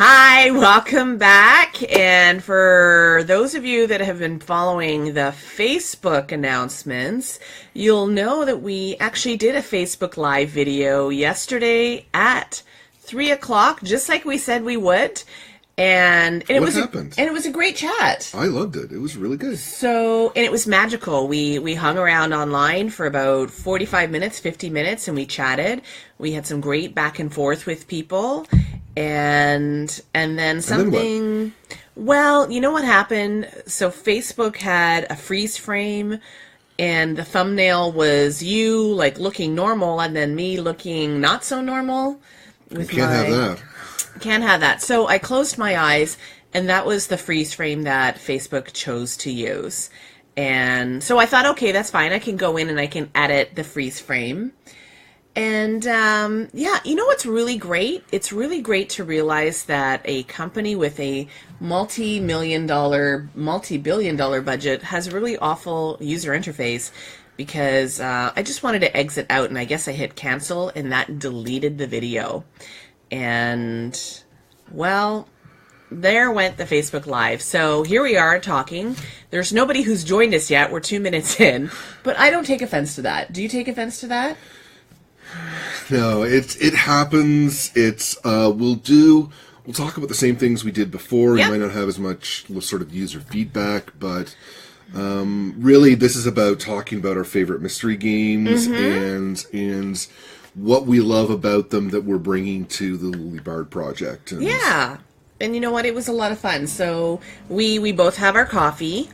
Hi, welcome back. And for those of you that have been following the Facebook announcements, you'll know that we actually did a Facebook Live video yesterday at 3 o'clock, just like we said we would. And it was happened? And it was a great chat. I loved it. It was really good. So, and it was magical. We hung around online for about 45 minutes, 50 minutes, and we chatted. We had some great back and forth with people. And then something, well, you know what happened? So Facebook had a freeze frame, and the thumbnail was you, like, looking normal, and then me looking not so normal. Have that. Can't have that. So I closed my eyes, and that was the freeze frame that Facebook chose to use. And so I thought, okay, that's fine. I can go in and I can edit the freeze frame. And yeah, you know what's really great? It's really great to realize that a company with a multi-billion dollar budget has a really awful user interface, because I just wanted to exit out, and I guess I hit cancel, and that deleted the video. And, well, there went the Facebook Live. So here we are talking. There's nobody who's joined us yet. We're 2 minutes in. But I don't take offense to that. Do you take offense to that? No, it happens. We'll talk about the same things we did before. Yep. We might not have as much sort of user feedback, but really this is about talking about our favorite mystery games and what we love about them that we're bringing to the Lily Bard project. And yeah. And you know what? It was a lot of fun. So we both have our coffee.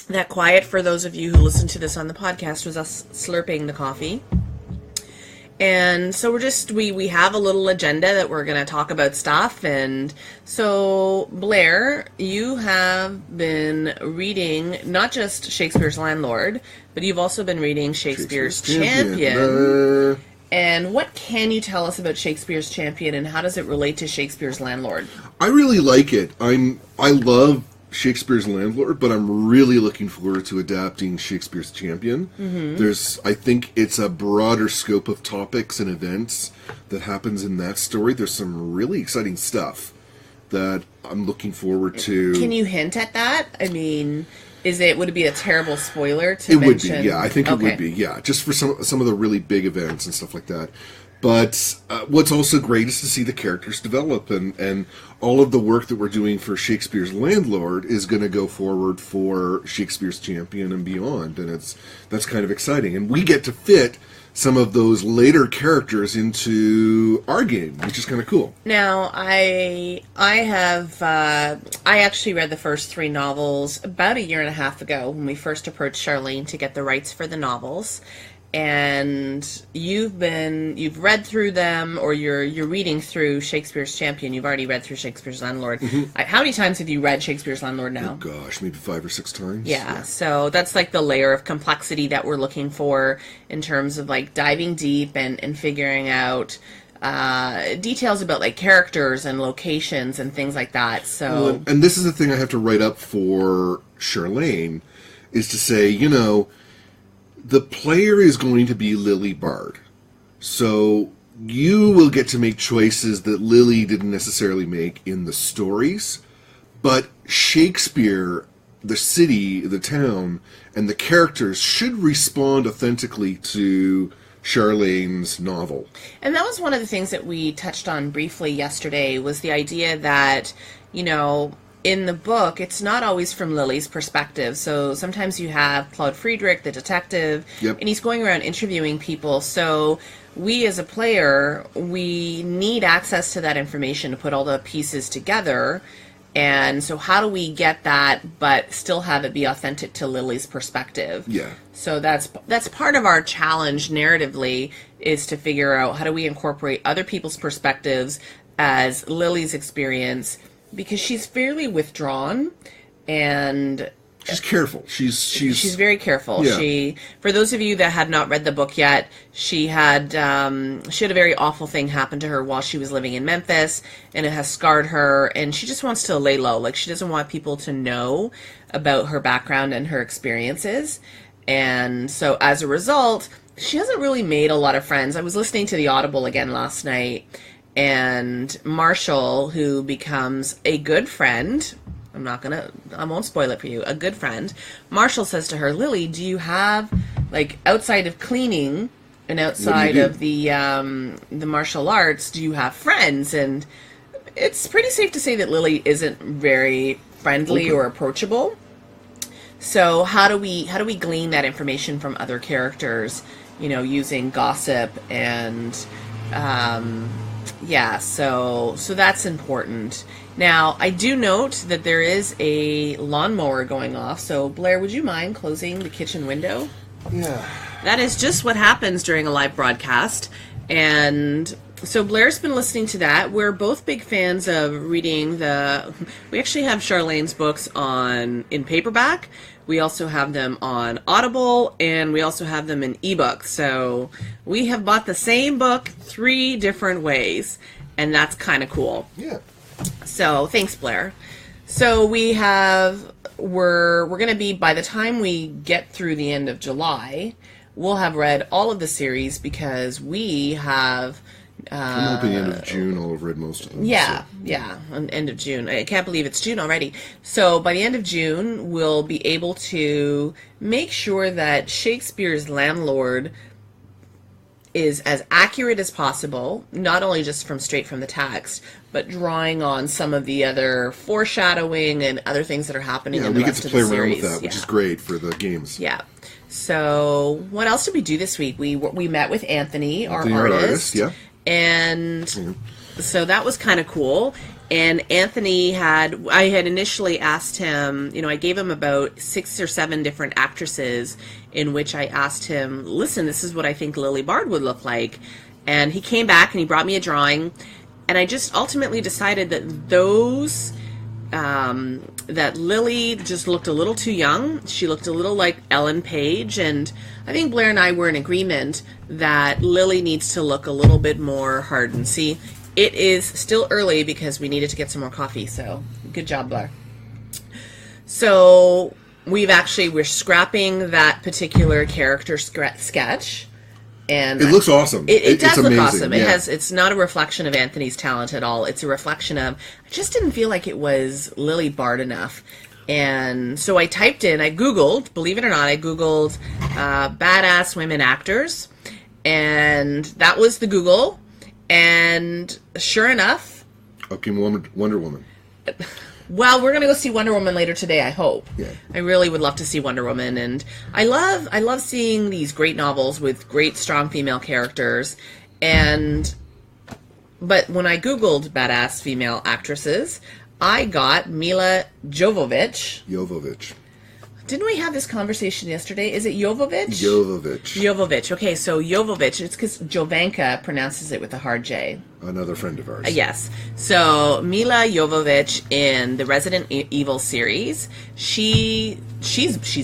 That quiet, for those of you who listen to this on the podcast, was us slurping the coffee. And so we have a little agenda that we're going to talk about stuff. And so, Blair, you have been reading not just Shakespeare's Landlord, but you've also been reading Shakespeare's Champion. And what can you tell us about Shakespeare's Champion, and how does it relate to Shakespeare's Landlord? I really like it. I love Shakespeare's Landlord, but I'm really looking forward to adapting Shakespeare's Champion. I think it's a broader scope of topics and events that happens in that story. There's some really exciting stuff that I'm looking forward to. Can you hint at that? I mean, would it be a terrible spoiler to mention? It would be, yeah. I think it would be, yeah. Just for some of the really big events and stuff like that. But what's also great is to see the characters develop, and all of the work that we're doing for Shakespeare's Landlord is going to go forward for Shakespeare's Champion and beyond, and that's kind of exciting. And we get to fit some of those later characters into our game, which is kind of cool. Now, I actually read the first 3 novels about a year and a half ago when we first approached Charlene to get the rights for the novels. And you've read through them, or you're reading through Shakespeare's Champion. You've already read through Shakespeare's Landlord. How many times have you read Shakespeare's Landlord now? Oh gosh, maybe 5 or 6 times. Yeah, so that's like the layer of complexity that we're looking for in terms of like diving deep and figuring out details about like characters and locations and things like that. So, well, and this is the thing I have to write up for Charlene, is to say, the player is going to be Lily Bard. So you will get to make choices that Lily didn't necessarily make in the stories, but Shakespeare, the city, the town, and the characters should respond authentically to Charlene's novel. And that was one of the things that we touched on briefly yesterday, was the idea that, in the book, it's not always from Lily's perspective. So sometimes you have Claude Friedrich, the detective, and he's going around interviewing people. So we as a player, we need access to that information to put all the pieces together. And so how do we get that, but still have it be authentic to Lily's perspective? Yeah. So that's part of our challenge narratively, is to figure out how do we incorporate other people's perspectives as Lily's experience, because she's fairly withdrawn, and she's careful. She's very careful. Yeah. For those of you that have not read the book yet, she had a very awful thing happen to her while she was living in Memphis, and it has scarred her, and she just wants to lay low. Like, she doesn't want people to know about her background and her experiences. And so as a result, she hasn't really made a lot of friends. I was listening to the Audible again last night, And Marshall, who becomes a good friend, I won't spoil it for you, a good friend, Marshall says to her, Lily, do you have, like, outside of cleaning and outside of the martial arts, do you have friends? And it's pretty safe to say that Lily isn't very friendly or approachable. So how do we glean that information from other characters, using gossip and so that's important. Now, I do note that there is a lawnmower going off, so Blair, would you mind closing the kitchen window? Yeah. That is just what happens during a live broadcast, and so Blair's been listening to that. We're both big fans of reading we actually have Charlene's books in paperback. We also have them on Audible, and we also have them in ebook. So we have bought the same book 3 different ways, and that's kind of cool. Yeah. So thanks, Blair. So we're going to be, by the time we get through the end of July, we'll have read all of the series because we have... I'm hoping end of June I'll have read most of them. Yeah, end of June. I can't believe it's June already. So by the end of June, we'll be able to make sure that Shakespeare's Landlord is as accurate as possible, not only just straight from the text, but drawing on some of the other foreshadowing and other things that are happening in the rest of the series. We get to play around with that, which is great for the games. Yeah. So what else did we do this week? We met with Anthony, our artist. Yeah. And so that was kind of cool. And Anthony I had initially asked him, I gave him about 6 or 7 different actresses in which I asked him, listen, this is what I think Lily Bard would look like. And he came back and he brought me a drawing. And I just ultimately decided that that Lily just looked a little too young. She looked a little like Ellen Page, and I think Blair and I were in agreement that Lily needs to look a little bit more hardened. See, it is still early because we needed to get some more coffee, so good job, Blair. So we're scrapping that particular character sketch. And it looks awesome. It does look amazing. awesome. It's not a reflection of Anthony's talent at all. It's a reflection of, I just didn't feel like it was Lily Bard enough. And so I Googled, believe it or not, badass women actors. And that was the Google. And sure enough. Okay, Wonder Woman. Well, we're going to go see Wonder Woman later today, I hope. Yeah. I really would love to see Wonder Woman, and I love seeing these great novels with great, strong female characters. But when I Googled badass female actresses, I got Mila Jovovich. Didn't we have this conversation yesterday? Is it Jovovich? Jovovich. Okay, so Jovovich, it's because Jovanka pronounces it with a hard J. Another friend of ours. Yes. So Mila Jovovich in the Resident Evil series, she's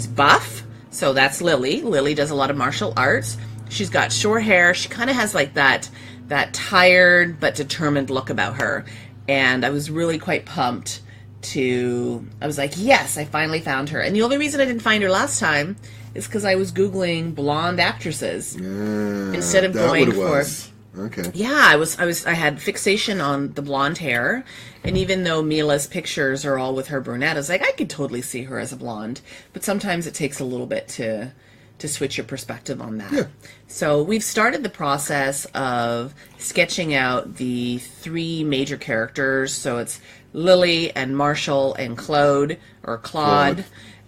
buff, so that's Lily. Lily does a lot of martial arts. She's got short hair. She kind of has like that tired but determined look about her. And I was really quite pumped I was like, yes, I finally found her. And the only reason I didn't find her last time is because I was Googling blonde actresses instead of going for. Okay. Yeah, I had fixation on the blonde hair, and even though Mila's pictures are all with her brunette, I was like, I could totally see her as a blonde. But sometimes it takes a little bit to switch your perspective on that. Yeah. So we've started the process of sketching out the 3 major characters. So it's Lily and Marshall and Claude.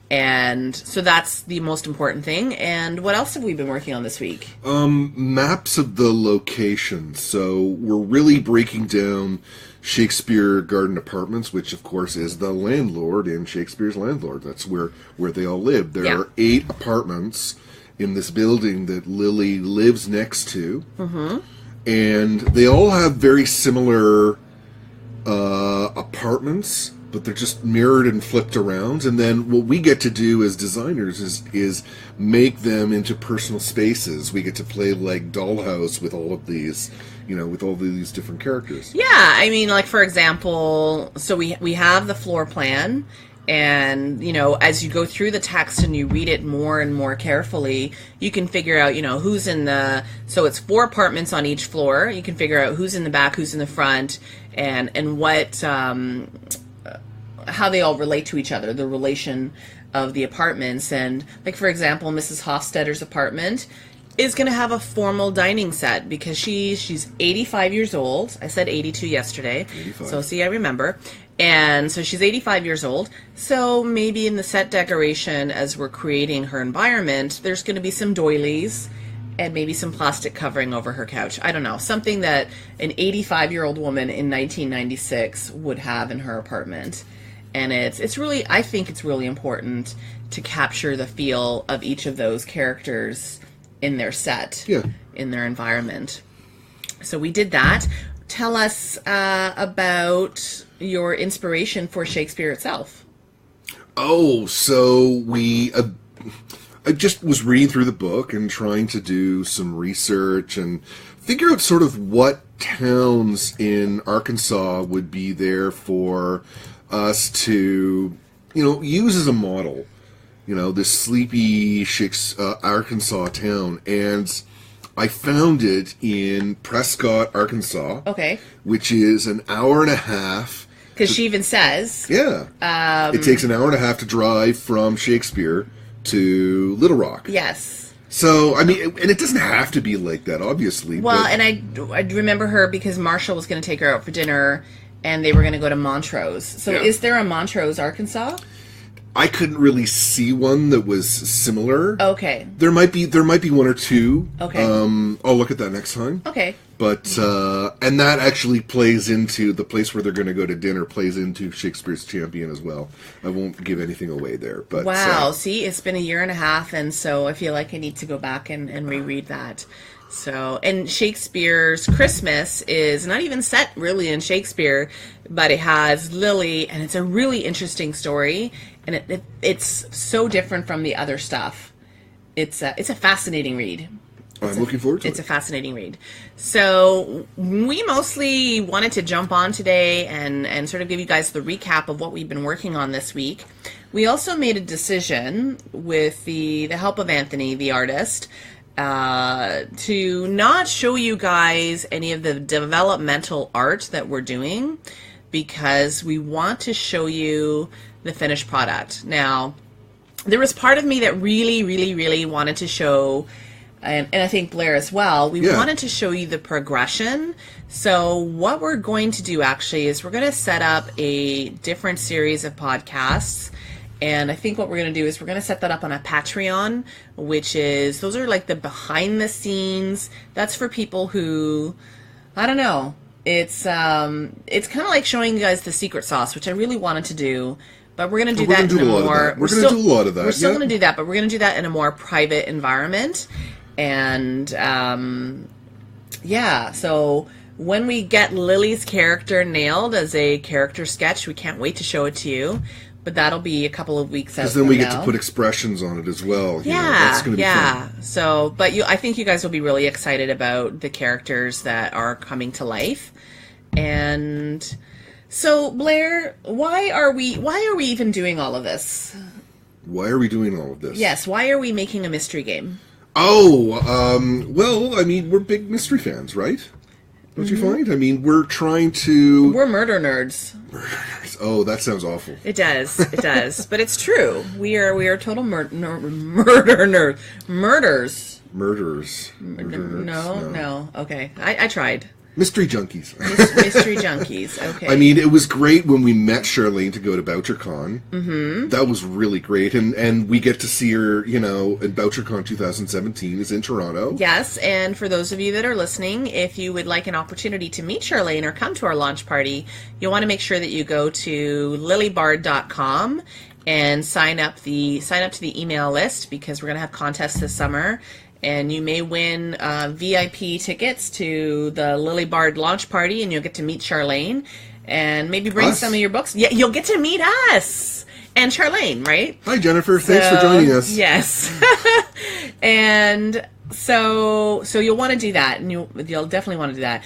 And so that's the most important thing. And what else have we been working on this week? Maps of the locations. So we're really breaking down Shakespeare Garden Apartments, which of course is the landlord in Shakespeare's Landlord. That's where they all live. There are 8 apartments in this building that Lily lives next to. Mm-hmm. And they all have very similar apartments, but they're just mirrored and flipped around. And then what we get to do as designers is make them into personal spaces. We get to play like Dollhouse with all of these, with all these different characters. Yeah, I mean, like, for example, so we have the floor plan, And, as you go through the text and you read it more and more carefully, you can figure out, who's in so it's 4 apartments on each floor. You can figure out who's in the back, who's in the front, and what, how they all relate to each other, the relation of the apartments. And like, for example, Mrs. Hofstadter's apartment is going to have a formal dining set because she's 85 years old. I said 82 yesterday. 85. So see, I remember. And so she's 85 years old. So maybe in the set decoration, as we're creating her environment, there's going to be some doilies and maybe some plastic covering over her couch. I don't know. Something that an 85-year-old woman in 1996 would have in her apartment. And it's really, I think it's really important to capture the feel of each of those characters in their set, in their environment. So we did that. Tell us about your inspiration for Shakespeare itself. Oh, so I just was reading through the book and trying to do some research and figure out sort of what towns in Arkansas would be there for us to, use as a model. This sleepy Arkansas town. And I found it in Prescott, Arkansas. Okay. Which is an hour and a half. Because she even says. Yeah. It takes an hour and a half to drive from Shakespeare to Little Rock. Yes. So, and it doesn't have to be like that, obviously. Well, and I remember her because Marshall was going to take her out for dinner, and they were going to go to Montrose. So is there a Montrose, Arkansas? I couldn't really see one that was similar. Okay. There might be one or two. Okay. I'll look at that next time. Okay. But and that actually plays into the place where they're going to go to dinner, plays into Shakespeare's Champion as well. I won't give anything away there. But wow, see, it's been a year and a half, and so I feel like I need to go back and reread that. So, and Shakespeare's Christmas is not even set really in Shakespeare, but it has Lily, and it's a really interesting story, and it's so different from the other stuff. It's a fascinating read. I'm looking forward to it. It's a fascinating read. So we mostly wanted to jump on today and sort of give you guys the recap of what we've been working on this week. We also made a decision with the help of Anthony, the artist, to not show you guys any of the developmental art that we're doing because we want to show you the finished product. Now, there was part of me that really, really, really wanted to show, and I think Blair as well, we wanted to show you the progression. So what we're going to do actually is we're going to set up a different series of podcasts. And I think what we're going to do is we're going to set that up on a Patreon, which is, those are like the behind the scenes. That's for people who, I don't know. It's kind of like showing you guys the secret sauce, which I really wanted to do. But we're going to do that in a more... We're going to do a lot of that. We're still going to do that, but we're going to do that in a more private environment. And, so when we get Lily's character nailed as a character sketch, we can't wait to show it to you. But that'll be a couple of weeks out. Because then we get to put expressions on it as well. That's going to be fun. So, but I think you guys will be really excited about the characters that are coming to life. And so, Blair, why are we even doing all of this? Why are we doing all of this? Yes, why are we making a mystery game? Oh, well, I mean, we're big mystery fans, right? Don't you find? I mean, we're trying to... We're murder nerds. Murder nerds. Oh, that sounds awful. It does. It does. But it's true. We are total murder nerds. Murderers. Murderers. Murder nerds? No. Okay. I tried. Mystery junkies. Mystery junkies. Okay. I mean, it was great when we met Charlene to go to BoucherCon. Mm-hmm. That was really great. And we get to see her, at BoucherCon 2017 is in Toronto. Yes, and for those of you that are listening, if you would like an opportunity to meet Charlene or come to our launch party, you'll want to make sure that you go to lilybard.com and sign up to the email list because we're going to have contests this summer. And you may win VIP tickets to the Lily Bard launch party, and you'll get to meet Charlene, and maybe bring some of your books. Yeah, you'll get to meet us and Charlene, right? Hi, Jennifer. Thanks for joining us. Yes, and so you'll want to do that, and you'll definitely want to do that.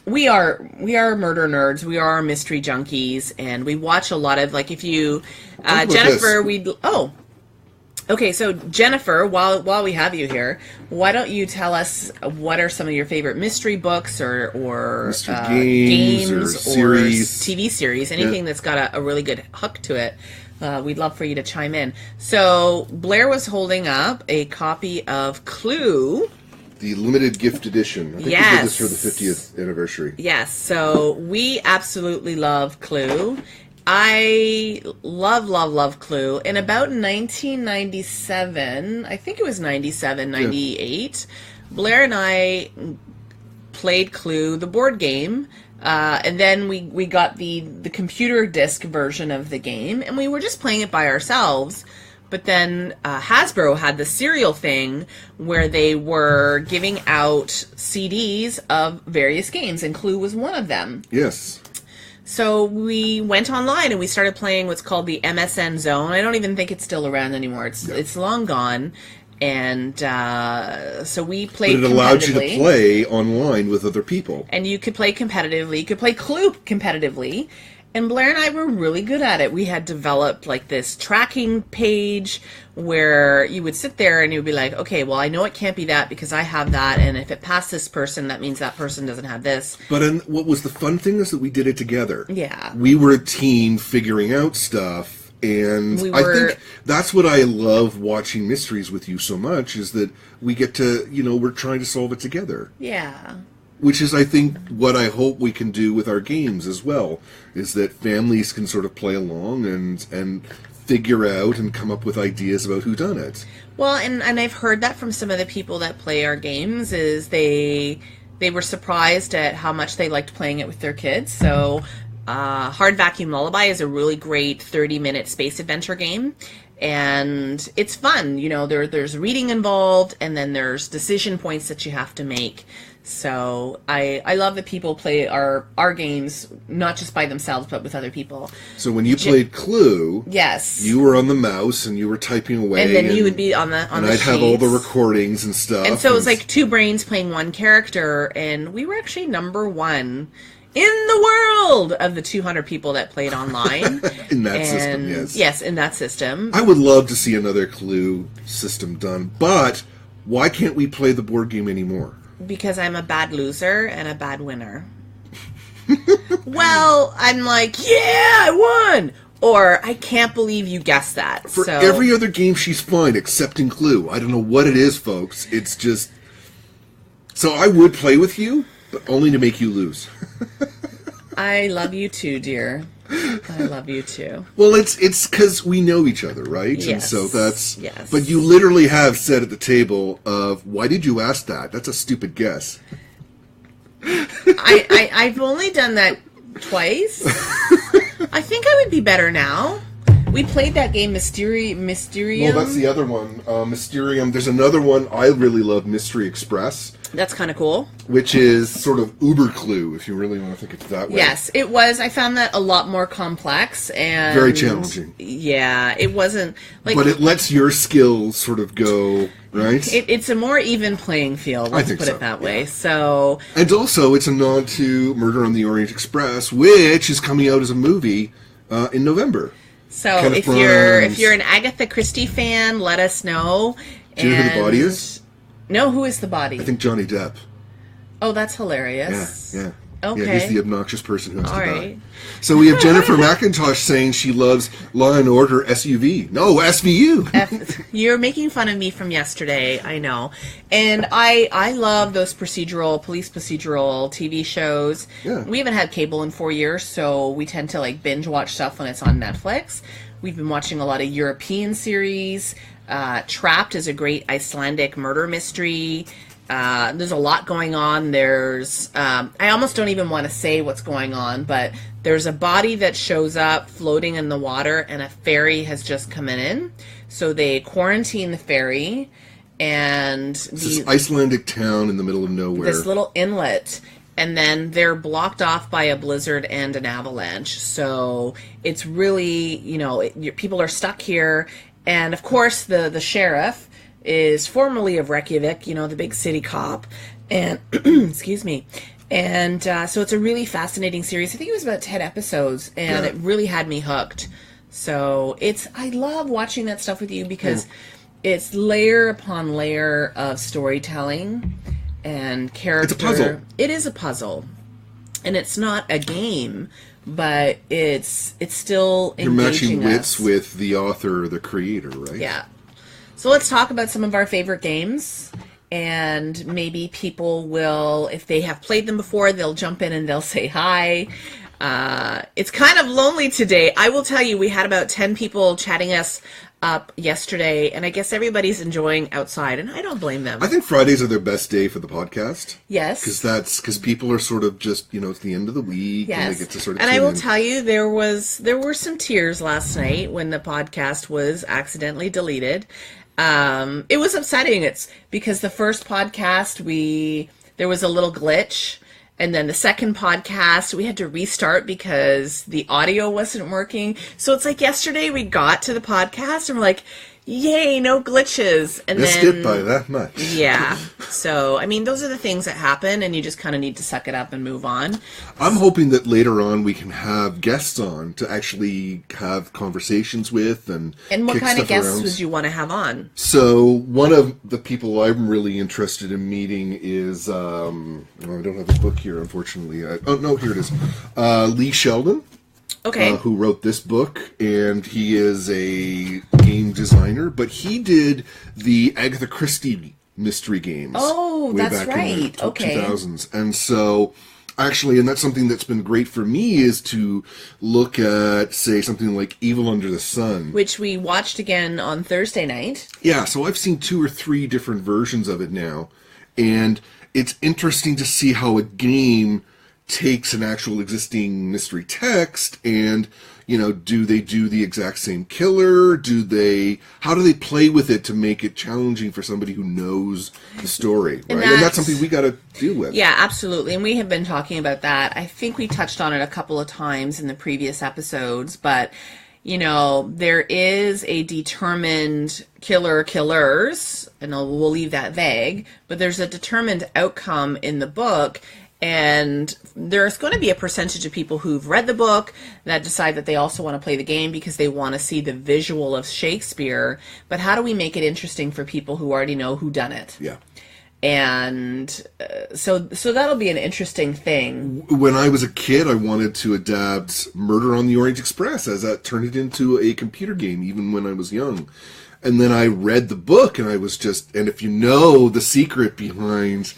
We are murder nerds. We are mystery junkies, and we watch a lot of, like, if you Jennifer, okay, so Jennifer, while we have you here, why don't you tell us what are some of your favorite mystery books or games or series, TV series, anything that's got a really good hook to it. We'd love for you to chime in. So Blair was holding up a copy of Clue. The limited gift edition. I think we did this for the 50th anniversary. Yes, so we absolutely love Clue. I love Clue. In about 1997, I think it was 97, 98, Blair and I played Clue, the board game, and then we got the computer disc version of the game, and we were just playing it by ourselves. But then Hasbro had the serial thing where they were giving out CDs of various games, and Clue was one of them. Yes. So we went online and we started playing what's called the MSN Zone. I don't even think it's still around anymore. It's long gone. And so we played. But it allowed you to play online with other people. And you could play competitively. You could play Clue competitively. And Blair and I were really good at it. We had developed like this tracking page where you would sit there and you would be like, okay, well, I know it can't be that because I have that. And if it passed this person, that means that person doesn't have this. But what was the fun thing is that we did it together. Yeah. We were a team figuring out stuff. And I think that's what I love watching mysteries with you so much is that we get to, we're trying to solve it together. Yeah. Which is, I think, what I hope we can do with our games as well, is that families can sort of play along and figure out and come up with ideas about whodunit. Well, and I've heard that from some of the people that play our games, is they were surprised at how much they liked playing it with their kids. So Hard Vacuum Lullaby is a really great 30-minute space adventure game. And it's fun. There's reading involved, and then there's decision points that you have to make. So I love that people play our games, not just by themselves, but with other people. So when you played Clue, yes, you were on the mouse and you were typing away, and then you would be on the I'd have all the recordings and stuff. And so it was like two brains playing one character, and we were actually number one in the world of the 200 people that played online. In that system, yes. Yes, in that system. I would love to see another Clue system done, but why can't we play the board game anymore? Because I'm a bad loser and a bad winner. Well, I'm like, yeah, I won! Or, I can't believe you guessed that. For every other game, she's fine, except in Clue. I don't know what it is, folks. It's just... So I would play with you, but only to make you lose. I love you too, dear. I love you too. Well, it's because we know each other, right? Yes. And so that's... Yes. But you literally have said at the table of, why did you ask that? That's a stupid guess. I've only done that twice. I think I would be better now. We played that game, Mysterium. Well, that's the other one. Mysterium. There's another one I really love, Mystery Express. That's kind of cool. Which is sort of Uber Clue, if you really want to think of it that way. Yes, it was. I found that a lot more complex and... Very challenging. Yeah, it wasn't... But it lets your skills sort of go, right? It's a more even playing field, let's put it that way. So... And also, it's a nod to Murder on the Orient Express, which is coming out as a movie in November. So if you're an Agatha Christie fan, let us know. Do you know who the body is? No, who is the body? I think Johnny Depp. Oh, that's hilarious. Yeah. Okay. Yeah, he's the obnoxious person who has to die. Die. So we have Jennifer McIntosh saying she loves Law and Order SUV. No, SVU. You're making fun of me from yesterday, I know. And I love those police procedural TV shows. Yeah. We haven't had cable in 4 years, so we tend to binge watch stuff when it's on Netflix. We've been watching a lot of European series. Trapped is a great Icelandic murder mystery. There's a lot going on. There's, I almost don't even want to say what's going on, but there's a body that shows up floating in the water, and a ferry has just come in. So they quarantine the ferry, and this Icelandic town in the middle of nowhere. This little inlet, and then they're blocked off by a blizzard and an avalanche. So it's really, people are stuck here, and of course the sheriff is formerly of Reykjavik, the big city cop, and excuse me, And so it's a really fascinating series. I think it was about 10 episodes, and it really had me hooked. So I love watching that stuff with you because it's layer upon layer of storytelling and character. It's a puzzle. It is a puzzle. And it's not a game, but it's still engaging. You're matching wits us with the author or the creator, right? Yeah. So let's talk about some of our favorite games. And maybe people will, if they have played them before, they'll jump in and they'll say hi. It's kind of lonely today. I will tell you, we had about 10 people chatting us up yesterday, and I guess everybody's enjoying outside, and I don't blame them. I think Fridays are their best day for the podcast. Yes. Because people are sort of just, it's the end of the week, and they get to sort of And I tune will in. tell you, there were some tears last night when the podcast was accidentally deleted. It was upsetting. It's because the first podcast, there was a little glitch. And then the second podcast, we had to restart because the audio wasn't working. So it's like yesterday we got to the podcast and we're like, yay, no glitches. And Missed it by that much. Yeah. So, I mean, those are the things that happen, and you just kind of need to suck it up and move on. I'm hoping that later on we can have guests on to actually have conversations with and what kick kind of stuff guests around. would you want to have on? So one of the people I'm really interested in meeting is, I don't have the book here, unfortunately. No, here it is. Lee Sheldon. Okay. Who wrote this book, and he is a game designer, but he did the Agatha Christie mystery games. Oh, way that's back in right. the Okay. 2000s. And so, actually, and that's something that's been great for me, is to look at, say, something like Evil Under the Sun. Which we watched again on Thursday night. Yeah, so I've seen 2 or 3 different versions of it now, and it's interesting to see how a game takes an actual existing mystery text and, do they do the exact same killer? How do they play with it to make it challenging for somebody who knows the story, right? And that's something we got to deal with. Yeah, absolutely. And we have been talking about that. I think we touched on it a couple of times in the previous episodes, but there is a determined killers, and we'll leave that vague, but there's a determined outcome in the book. And there's going to be a percentage of people who've read the book that decide that they also want to play the game because they want to see the visual of Shakespeare. But how do we make it interesting for people who already know who done it? Yeah. And so that'll be an interesting thing. When I was a kid, I wanted to adapt Murder on the Orient Express, as that turned it into a computer game, even when I was young. And then I read the book, and and if you know the secret behind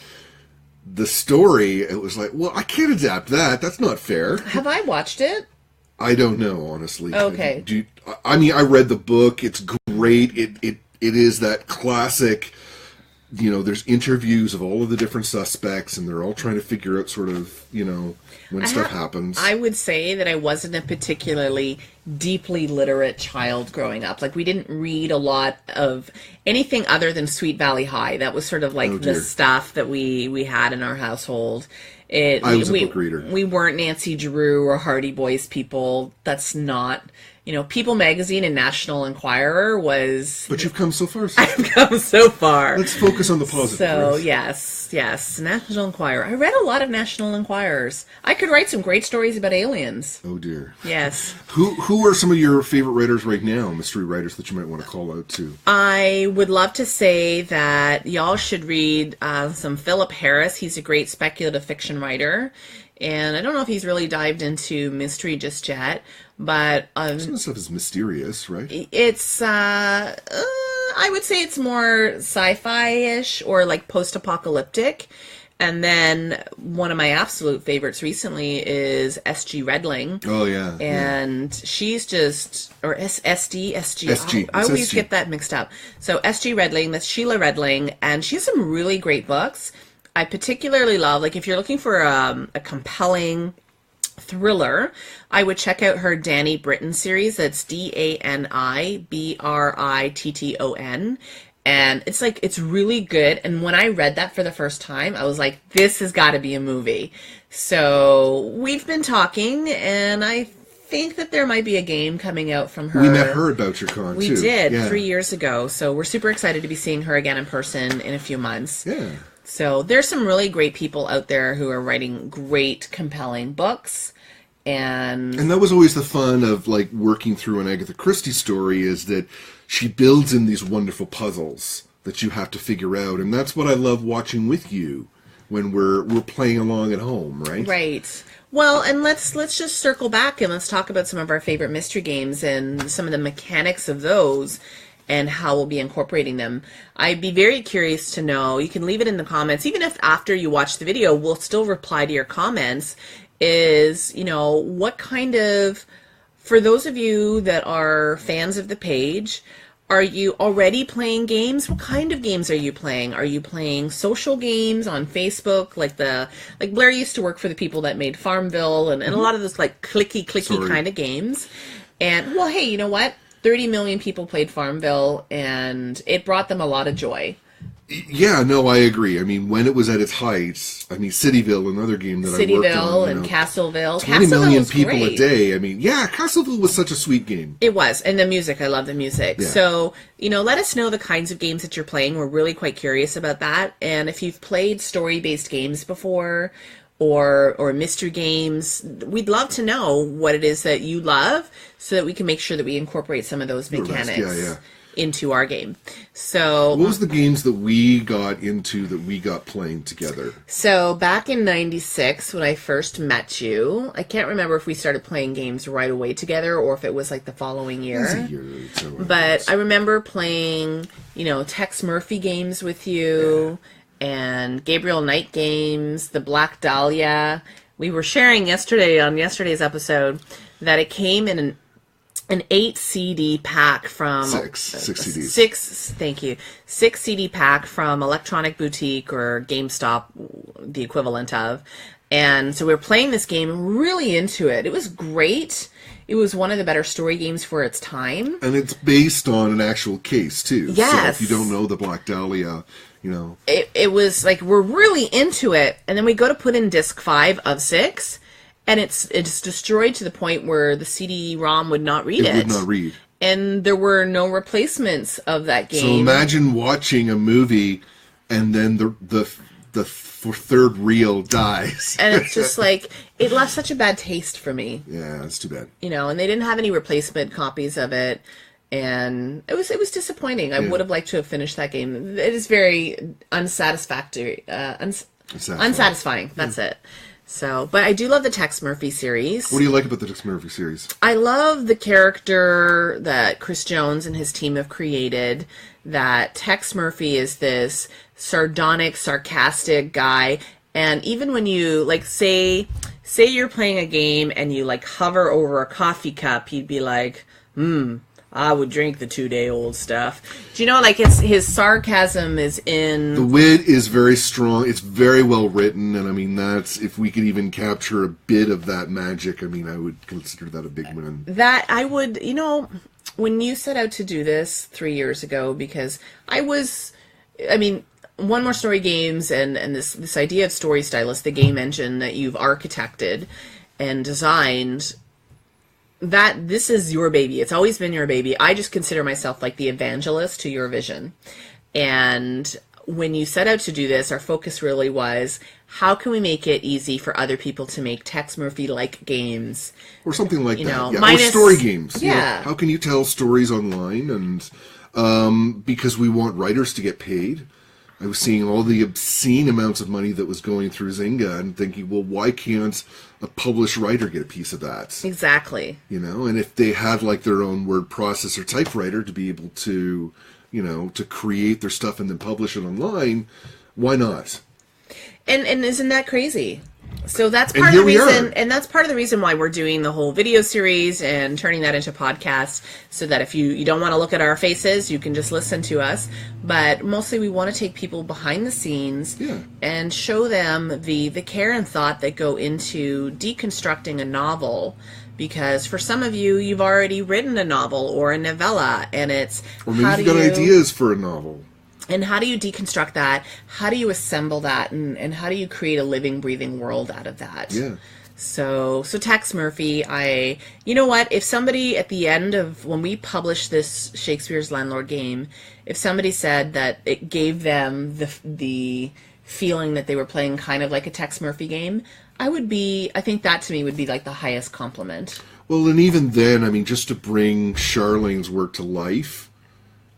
the story, it was like, well, I can't adapt that. That's not fair. Have I watched it? I don't know, honestly. Okay. I read the book. It's great. It is that classic, there's interviews of all of the different suspects, and they're all trying to figure out sort of, when stuff happens. I would say that I wasn't a particularly deeply literate child growing up. Like, we didn't read a lot of anything other than Sweet Valley High. That was sort of like the stuff that we had in our household. I was a book reader. We weren't Nancy Drew or Hardy Boys people. That's not... People Magazine and National Enquirer was... But you've come so far. I've come so far. Let's focus on the positive. So, yes. National Enquirer. I read a lot of National Enquirers. I could write some great stories about aliens. Oh, dear. Yes. Who are some of your favorite writers right now, mystery writers, that you might want to call out to? I would love to say that y'all should read some Philip Harris. He's a great speculative fiction writer. And I don't know if he's really dived into mystery just yet, but... some of the stuff is mysterious, right? It's, I would say it's more sci-fi-ish or like post-apocalyptic. And then one of my absolute favorites recently is S.G. Redling. Oh, yeah. And she's just... Or S.D.? S.G. SG. I always SG. get that mixed up. So S.G. Redling, that's Sheila Redling, and she has some really great books. I particularly love, like, if you're looking for a compelling thriller, I would check out her Danny Britton series. That's DANIBRITTON. And it's really good. And when I read that for the first time, I was like, this has got to be a movie. So we've been talking, and I think that there might be a game coming out from her. We met her at BoucherCon, We did 3 years ago. So we're super excited to be seeing her again in person in a few months. Yeah. So there's some really great people out there who are writing great, compelling books. And that was always the fun of like working through an Agatha Christie story, is that she builds in these wonderful puzzles that you have to figure out, and that's what I love watching with you when we're playing along at home, right? Right. Well, and let's just circle back and let's talk about some of our favorite mystery games and some of the mechanics of those and how we'll be incorporating them. I'd be very curious to know. You can leave it in the comments, even if after you watch the video, we'll still reply to your comments. Is, what kind of, for those of you that are fans of the page, are you already playing games? What kind of games are you playing? Are you playing social games on Facebook? Like Blair used to work for the people that made Farmville and a lot of those like clicky kind of games. And well, hey, you know what? 30 million people played Farmville and it brought them a lot of joy. Yeah, no, I agree. I mean, when it was at its height, I mean, Cityville, another game that I worked on. Cityville and Castleville. 20 million people great. a day. I mean, yeah, Castleville was such a sweet game. It was. And the music, I love the music. Yeah. So, let us know the kinds of games that you're playing. We're really quite curious about that. And if you've played story-based games before or mystery games, we'd love to know what it is that you love so that we can make sure that we incorporate some of those mechanics into our game. So what was the games that we got into that we got playing together? So back in 96 when I first met you, I can't remember if we started playing games right away together or if it was like the following year. It was a year or so. But I remember playing, Tex Murphy games with you and Gabriel Knight games, the Black Dahlia. We were sharing yesterday on yesterday's episode that it came in an 8 CD pack from... Six CDs. Thank you. 6 CD pack from Electronic Boutique or GameStop, the equivalent of. And so we were playing this game, really into it. It was great. It was one of the better story games for its time. And it's based on an actual case, too. Yes. So if you don't know the Black Dahlia, It was like, we're really into it. And then we go to put in disc 5 of 6... And it's destroyed to the point where the CD-ROM would not read it. It would not read. And there were no replacements of that game. So imagine watching a movie and then the third reel dies. And it's just like, it left such a bad taste for me. Yeah, that's too bad. And they didn't have any replacement copies of it. And it was disappointing. I would have liked to have finished that game. It is very unsatisfactory. Unsatisfying. That's it. So, but I do love the Tex Murphy series. What do you like about the Tex Murphy series? I love the character that Chris Jones and his team have created, that Tex Murphy is this sardonic, sarcastic guy. And even when you, say you're playing a game and you, hover over a coffee cup, you'd be like, I would drink the 2-day-old stuff. Do you know, his sarcasm is in... The wit is very strong. It's very well written. And, I mean, that's... If we could even capture a bit of that magic, I mean, I would consider that a big win. That, I would... when you set out to do this 3 years ago, because One More Story Games and this idea of Story Stylist, the game engine that you've architected and designed... that this is your baby. It's always been your baby. I just consider myself like the evangelist to your vision. And when you set out to do this, our focus really was, how can we make it easy for other people to make Tex Murphy-like games? Or something like that. Yeah. Minus, or story games. Yeah. How can you tell stories online? And because we want writers to get paid. I was seeing all the obscene amounts of money that was going through Zynga and thinking, well, why can't a published writer get a piece of that? Exactly. And if they had their own word processor typewriter to be able to, to create their stuff and then publish it online, why not? And isn't that crazy? So that's part of the reason, and that's part of the reason why we're doing the whole video series and turning that into podcasts, so that if you don't want to look at our faces, you can just listen to us. But mostly we want to take people behind the scenes and show them the care and thought that go into deconstructing a novel. Because for some of you, you've already written a novel or a novella, and it's... Or maybe you've got ideas for a novel. And how do you deconstruct that? How do you assemble that? And how do you create a living, breathing world out of that? Yeah. So Tex Murphy, you know what? If somebody at the end of, when we published this Shakespeare's Landlord game, if somebody said that it gave them the feeling that they were playing kind of like a Tex Murphy game, I think that to me would be like the highest compliment. Well, and even then, I mean, just to bring Charlene's work to life,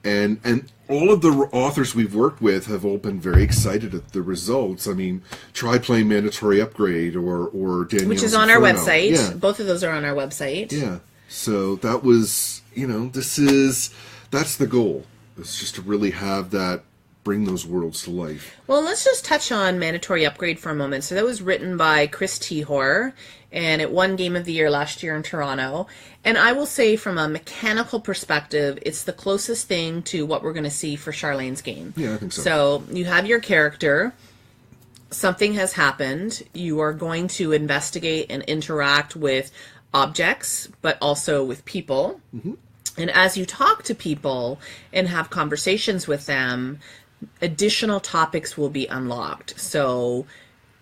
and all of the authors we've worked with have all been very excited at the results. I mean, try playing Mandatory Upgrade or Danielle's Which is on Inferno. our website. Yeah. Both of those are on our website. Yeah. So that was, that's the goal. It's just to really have that, bring those worlds to life. Well, let's just touch on Mandatory Upgrade for a moment. So that was written by Chris Tehor, and it won Game of the Year last year in Toronto. And I will say from a mechanical perspective, it's the closest thing to what we're going to see for Charlene's game. Yeah, I think so. So you have your character. Something has happened. You are going to investigate and interact with objects, but also with people. Mm-hmm. And as you talk to people and have conversations with them, additional topics will be unlocked. So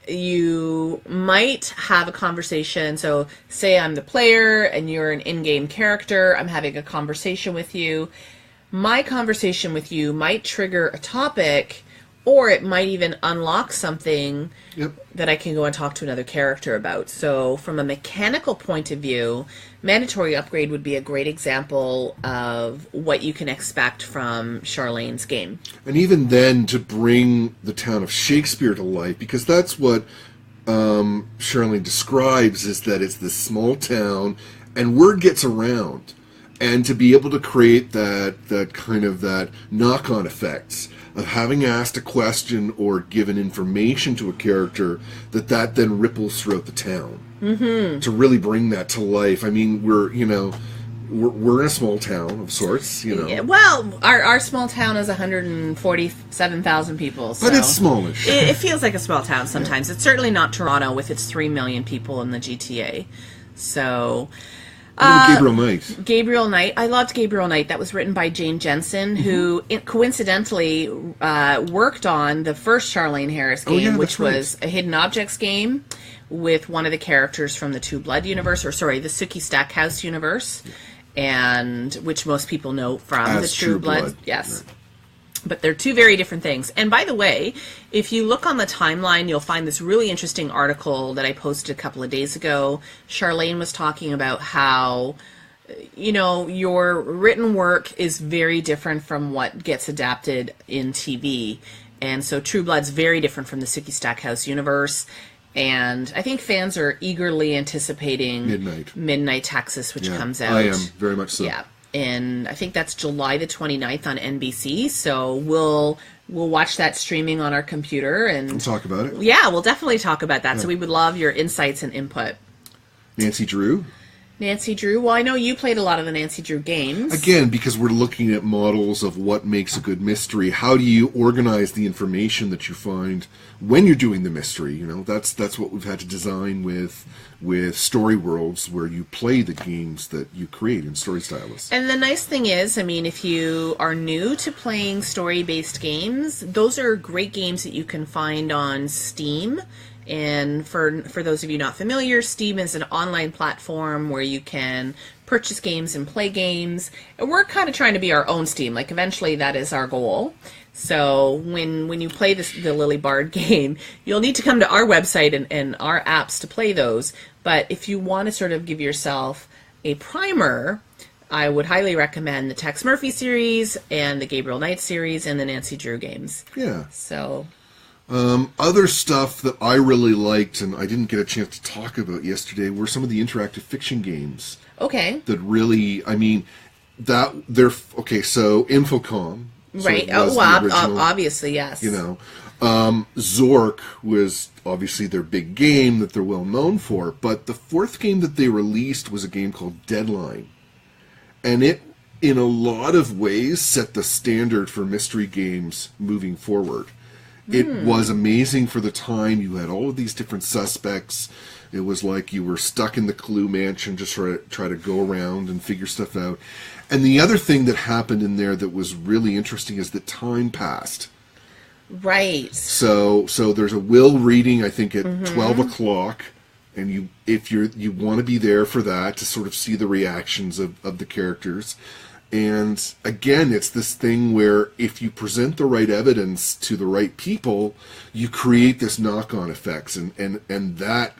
you might have a conversation. So say I'm the player and you're an in-game character. I'm having a conversation with you. My conversation with you might trigger a topic, or it might even unlock something that I can go and talk to another character about. So from a mechanical point of view, Mandatory Upgrade would be a great example of what you can expect from Charlene's game. And even then, to bring the town of Shakespeare to life, because that's what Charlene describes, is that it's this small town, and word gets around. And to be able to create that kind of that knock-on effects of having asked a question or given information to a character, that then ripples throughout the town. Mm-hmm. To really bring that to life. I mean, we're in a small town of sorts, Yeah, well, our small town is 147,000 people. So but it's smallish. It feels like a small town sometimes. Yeah. It's certainly not Toronto with its 3 million people in the GTA. So... Gabriel Knight. Gabriel Knight. I loved Gabriel Knight. That was written by Jane Jensen, who coincidentally worked on the first Charlene Harris game, which was a hidden objects game with one of the characters from the Two Blood universe, the Sookie Stackhouse universe, and which most people know from the True Blood. Yes. Right. But they're two very different things. And by the way, if you look on the timeline, you'll find this really interesting article that I posted a couple of days ago. Charlene was talking about how, your written work is very different from what gets adapted in TV. And so True Blood's very different from the Sookie Stackhouse universe. And I think fans are eagerly anticipating Midnight Texas, which comes out. I am, very much so. Yeah. And I think that's July the 29th on NBC. So we'll watch that streaming on our computer and we'll talk about it. Yeah, we'll definitely talk about that. Yeah. So we would love your insights and input. Nancy Drew. Well, I know you played a lot of the Nancy Drew games. Again, because we're looking at models of what makes a good mystery. How do you organize the information that you find when you're doing the mystery? That's what we've had to design with story worlds, where you play the games that you create in Story Stylus. And the nice thing is, I mean, if you are new to playing story-based games, those are great games that you can find on Steam. And for those of you not familiar, Steam is an online platform where you can purchase games and play games. And we're kind of trying to be our own Steam. Like, eventually that is our goal. So when you play the Lily Bard game, you'll need to come to our website and our apps to play those. But if you want to sort of give yourself a primer, I would highly recommend the Tex Murphy series and the Gabriel Knight series and the Nancy Drew games. Yeah. So... other stuff that I really liked and I didn't get a chance to talk about yesterday were some of the interactive fiction games. Okay. That really, I mean, so Infocom. Right. Obviously, yes. Zork was obviously their big game that they're well known for, but the fourth game that they released was a game called Deadline. And it, in a lot of ways, set the standard for mystery games moving forward. It was amazing for the time. You had all of these different suspects. It was like you were stuck in the Clue mansion, just try to go around and figure stuff out. And the other thing that happened in there that was really interesting is that time passed. Right. So there's a will reading, I think, at 12 o'clock. And if you want to be there for that to sort of see the reactions of the characters. And again, it's this thing where if you present the right evidence to the right people, you create this knock-on effects, and that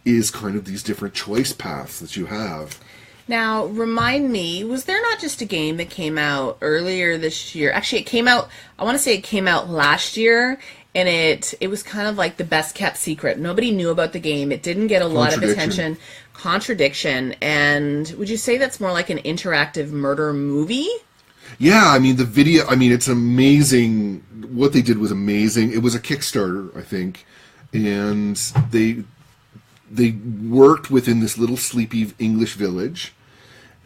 is kind of these different choice paths that you have. Now, remind me, was there not just a game that came out earlier this year? Actually, it came out, I want to say it came out last year, and it was kind of like the best kept secret. Nobody knew about the game. It didn't get a lot of attention. Contradiction. And would you say that's more like an interactive murder movie? Yeah, I mean, the video, I mean, it's amazing. What they did was amazing. It was a Kickstarter, I think, and they worked within this little sleepy English village,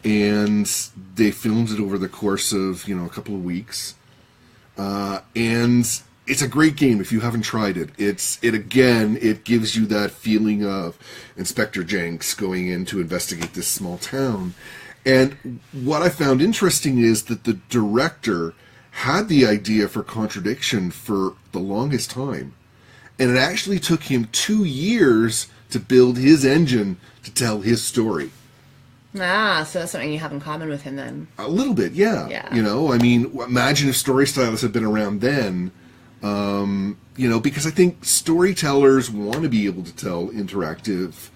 and they filmed it over the course of, a couple of weeks. And it's a great game if you haven't tried it. It gives you that feeling of Inspector Jenks going in to investigate this small town. And what I found interesting is that the director had the idea for Contradiction for the longest time. And it actually took him 2 years to build his engine to tell his story. Ah, so that's something you have in common with him then. A little bit, yeah. I mean, imagine if story stylists had been around then. Because I think storytellers want to be able to tell interactive,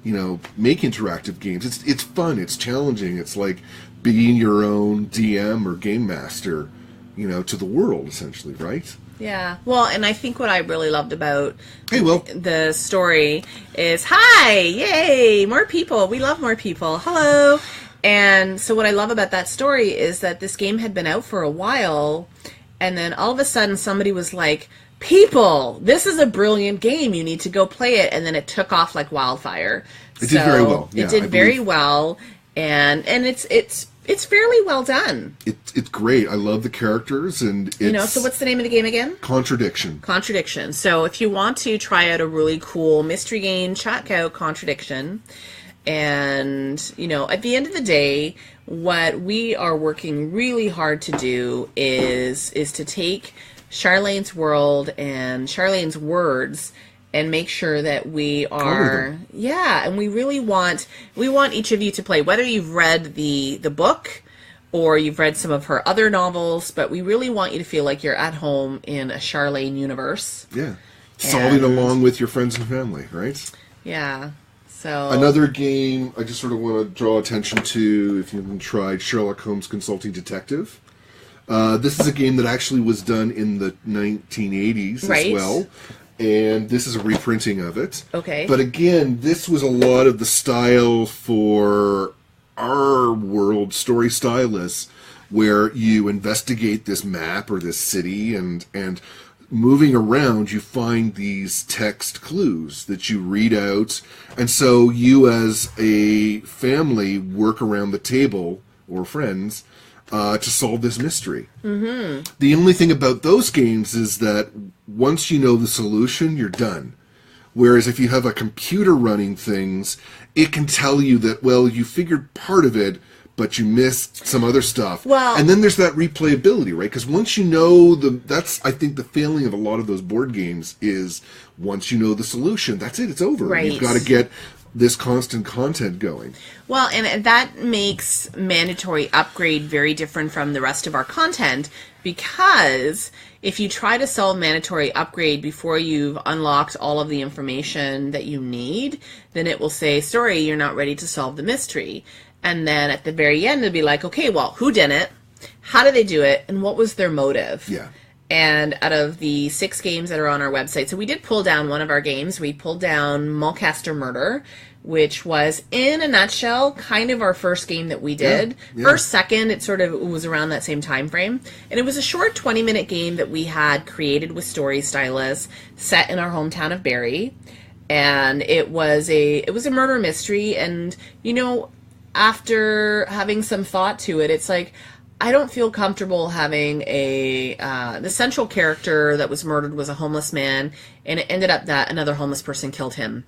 make interactive games. It's fun, it's challenging, it's like being your own DM or game master, to the world, essentially, right? Yeah. Well, and I think what I really loved about the story is, hi, yay, more people. We love more people. Hello. And so what I love about that story is that this game had been out for a while, and then all of a sudden somebody was like, people, this is a brilliant game. You need to go play it. And then it took off like wildfire. It did very well. Yeah, it did very well. And it's fairly well done. It's great. I love the characters, and it's... so what's the name of the game again? Contradiction. Contradiction. So if you want to try out a really cool mystery game, check out Contradiction. And, at the end of the day, what we are working really hard to do is to take Charlene's world and Charlene's words and make sure that we are, and we really want each of you to play, whether you've read the book or you've read some of her other novels, but we really want you to feel like you're at home in a Charlene universe. Yeah. Solving along with your friends and family, right? Yeah. So another game I just sort of want to draw attention to, if you haven't tried, Sherlock Holmes Consulting Detective. This is a game that actually was done in the 1980s as well. And this is a reprinting of it. Okay. But again, this was a lot of the style for our world story stylists, where you investigate this map or this city, and moving around, you find these text clues that you read out. And so you as a family work around the table, or friends, to solve this mystery. Mm-hmm. The only thing about those games is that once you know the solution, you're done. Whereas if you have a computer running things, it can tell you that, well, you figured part of it, but you missed some other stuff. Well, and then there's that replayability, right? Because once you know that's, I think, the failing of a lot of those board games is once you know the solution, that's it, it's over. Right. You've got to get this constant content going. Well, and that makes mandatory upgrade very different from the rest of our content, because if you try to solve mandatory upgrade before you've unlocked all of the information that you need, then it will say, sorry, you're not ready to solve the mystery. And then at the very end, it'll be like, okay, well, who did it? How did they do it? And what was their motive? Yeah. And out of the 6 games that are on our website, so we did pull down one of our games. We pulled down Mulcaster Murder, which was, in a nutshell, kind of our first game that we did. Yeah. First, second, it sort of was around that same time frame. And it was a short 20-minute game that we had created with story stylists, set in our hometown of Barrie. And it was a murder mystery. And, after having some thought to it, it's like, I don't feel comfortable having the central character that was murdered was a homeless man, and it ended up that another homeless person killed him.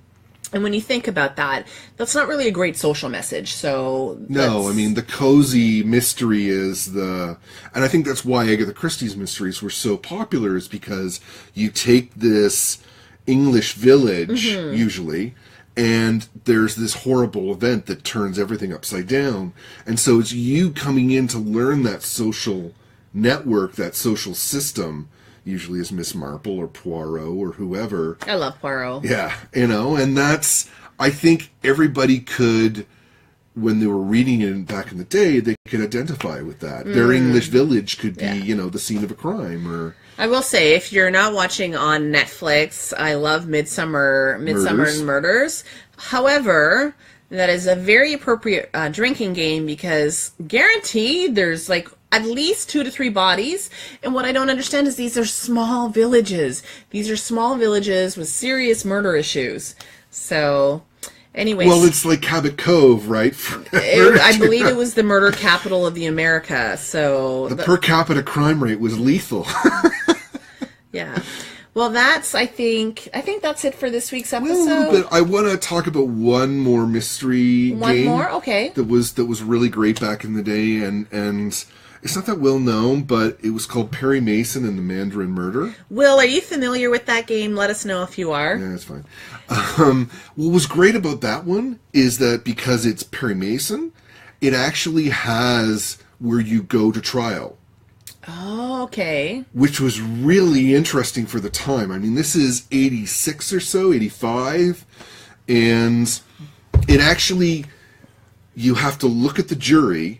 And when you think about that, that's not really a great social message. So no, I mean, the cozy mystery is and I think that's why Agatha Christie's mysteries were so popular, is because you take this English village, usually, and there's this horrible event that turns everything upside down. And so it's you coming in to learn that social network, that social system, usually as Miss Marple or Poirot or whoever. I love Poirot. Yeah, and that's, I think everybody could, when they were reading it back in the day, they could identify with that. Their English village could be, the scene of a crime. Or I will say, if you're not watching on Netflix, I love Midsummer Murders. However, that is a very appropriate drinking game because guaranteed there's like at least 2 to 3 bodies. And what I don't understand is these are small villages. These are small villages with serious murder issues. So, anyways. Well, it's like Cabot Cove, right? I believe it was the murder capital of the America. So the per capita crime rate was lethal. Yeah. Well, I think that's it for this week's episode. Well, but I want to talk about one more mystery game. One more? Okay. That was really great back in the day, and it's not that well known, but it was called Perry Mason and the Mandarin Murder. Will, are you familiar with that game? Let us know if you are. Yeah, that's fine. What was great about that one is that because it's Perry Mason, it actually has where you go to trial. Oh, okay. Which was really interesting for the time. I mean, this is 86 or so, 85, and it actually, you have to look at the jury,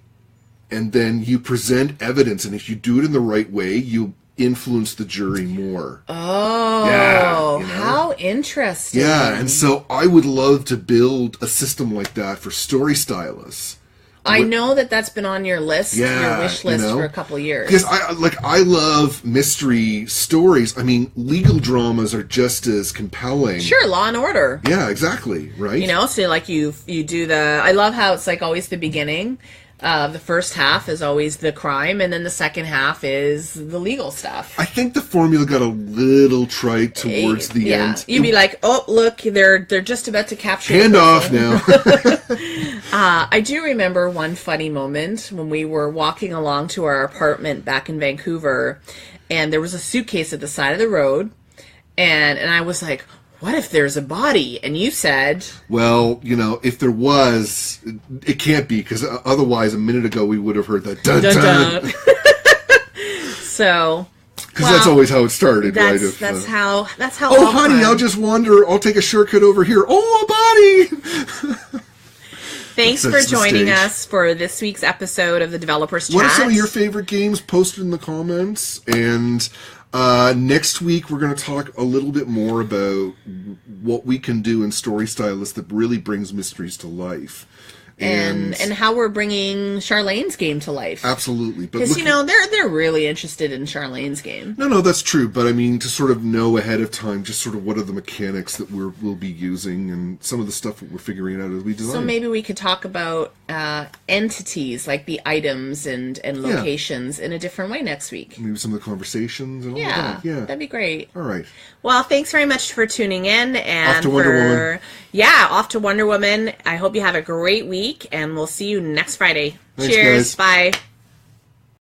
and then you present evidence, and if you do it in the right way, you influence the jury more. Oh, yeah, how interesting. Yeah, and so I would love to build a system like that for story stylists. I know that's been on your list, your wish list for a couple years. Because I love mystery stories. I mean, legal dramas are just as compelling. Sure, Law and Order. Yeah, exactly, right? So like you do I love how it's like always the beginning. The first half is always the crime, and then the second half is the legal stuff. I think the formula got a little trite towards the end. You'd be like, oh, look, they're just about to capture Hand off now. I do remember one funny moment when we were walking along to our apartment back in Vancouver, and there was a suitcase at the side of the road, and I was like, what if there's a body? And you said... Well, if there was, it can't be, because otherwise a minute ago we would have heard that dun-dun. So... Because that's always how it started, right? That's how. Oh, honey, I'll just wander. I'll take a shortcut over here. Oh, a body! Thanks for joining us for this week's episode of the Developers Chat. What are some of your favorite games? Post it in the comments. And next week, we're going to talk a little bit more about what we can do in Story Stylist that really brings mysteries to life. And how we're bringing Charlene's game to life. Absolutely. Because, they're really interested in Charlene's game. No, that's true. But, I mean, to sort of know ahead of time just sort of what are the mechanics that we'll be using and some of the stuff that we're figuring out as we design. So maybe we could talk about entities, like the items and locations in a different way next week. Maybe some of the conversations and all that. Yeah, that'd be great. All right. Well, thanks very much for tuning in. And off to Wonder Woman. Yeah, off to Wonder Woman. I hope you have a great week, and we'll see you next Friday. Thanks, Cheers. guys. Bye.